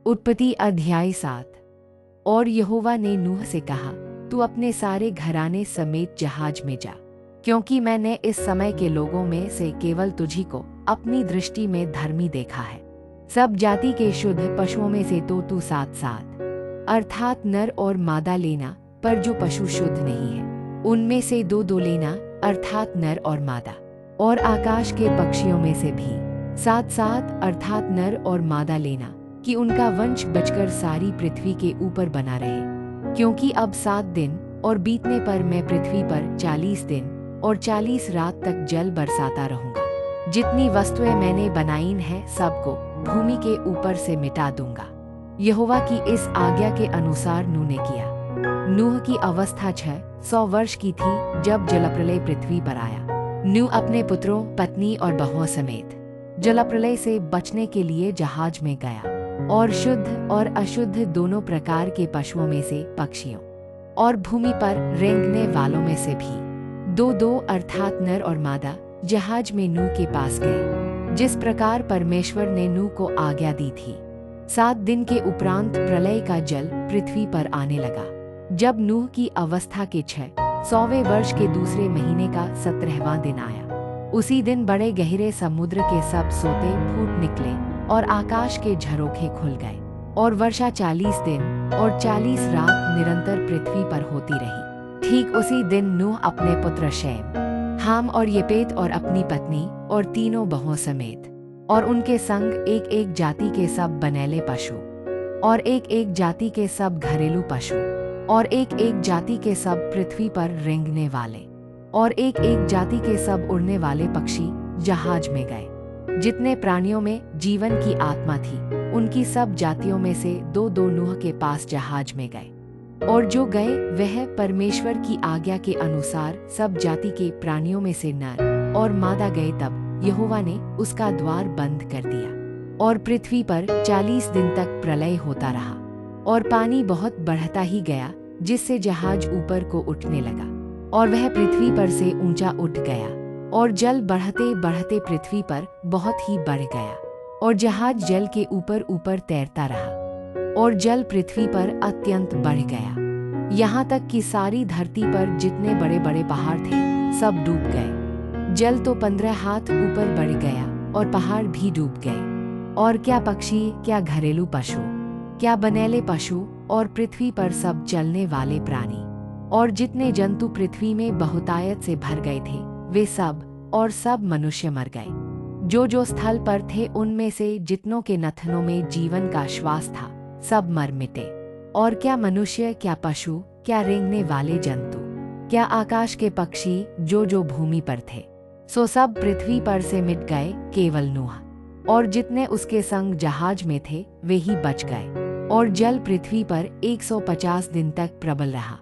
उत्पत्ति अध्याय 7। और यहोवा ने नूह से कहा, तू अपने सारे घराने समेत जहाज में जा, क्योंकि मैंने इस समय के लोगों में से केवल तुझी को अपनी दृष्टि में धर्मी देखा है। सब जाति के शुद्ध पशुओं में से तो तू 7 अर्थात नर और मादा लेना, पर जो पशु शुद्ध नहीं है उनमें से 2 लेना, अर्थात नर और मादा। और आकाश के पक्षियों में से भी 7 अर्थात नर और मादा लेना, कि उनका वंश बचकर सारी पृथ्वी के ऊपर बना रहे। क्योंकि अब 7 दिन और बीतने पर मैं पृथ्वी पर 40 दिन और 40 रात तक जल बरसाता रहूंगा। जितनी वस्तुएं मैंने बनाई हैं सबको भूमि के ऊपर से मिटा दूंगा। यहोवा की इस आज्ञा के अनुसार नूह ने किया। नूह की अवस्था 600 वर्ष की थी जब जलप्रलय पृथ्वी पर आया। नूह अपने पुत्रों, पत्नी और बहुओं समेत जलप्रलय से बचने के लिए जहाज में गया, और शुद्ध और अशुद्ध दोनों प्रकार के पशुओं में से पक्षियों और भूमि पर रेंगने वालों में से भी 2 अर्थात नर और मादा जहाज में नूह के पास गए, जिस प्रकार परमेश्वर ने नूह को आज्ञा दी थी। 7 दिन के उपरांत प्रलय का जल पृथ्वी पर आने लगा। जब नूह की अवस्था के 600वें वर्ष के दूसरे महीने का 17वां दिन आया, उसी दिन बड़े गहरे समुद्र के सब सोते फूट निकले और आकाश के झरोखे खुल गए, और वर्षा 40 दिन और 40 रात निरंतर पृथ्वी पर होती रही। ठीक उसी दिन नूह अपने पुत्र शैम, हाम और येपेत और अपनी पत्नी और 3 बहुओं समेत और उनके संग एक जाति के सब बनेले पशु और एक जाति के सब घरेलू पशु और एक जाति के सब पृथ्वी पर रेंगने वाले और एक जाति के सब उड़ने वाले पक्षी जहाज में गए। जितने प्राणियों में जीवन की आत्मा थी उनकी सब जातियों में से 2 नूह के पास जहाज में गए, और जो गए वह परमेश्वर की आज्ञा के अनुसार सब जाति के प्राणियों में से नर और मादा गए। तब यहोवा ने उसका द्वार बंद कर दिया, और पृथ्वी पर 40 दिन तक प्रलय होता रहा, और पानी बहुत बढ़ता ही गया, जिससे जहाज ऊपर को उठने लगा, और वह पृथ्वी पर से ऊंचा उठ गया, और जल बढ़ते बढ़ते पृथ्वी पर बहुत ही बढ़ गया, और जहाज जल के ऊपर तैरता रहा, और जल पृथ्वी पर अत्यंत बढ़ गया, यहाँ तक कि सारी धरती पर जितने बड़े बड़े पहाड़ थे सब डूब गए। जल तो 15 हाथ ऊपर बढ़ गया, और पहाड़ भी डूब गए। और क्या पक्षी, क्या घरेलू पशु, क्या बनेले पशु, और पृथ्वी पर सब चलने वाले प्राणी और जितने जंतु पृथ्वी में बहुतायत से भर गए थे, वे सब और सब मनुष्य मर गए। जो स्थल पर थे उनमें से जितनों के नथनों में जीवन का श्वास था सब मर मिटे। और क्या मनुष्य, क्या पशु, क्या रेंगने वाले जंतु, क्या आकाश के पक्षी जो भूमि पर थे, सो सब पृथ्वी पर से मिट गए। केवल नूह और जितने उसके संग जहाज में थे वे ही बच गए, और जल पृथ्वी पर 150 दिन तक प्रबल रहा।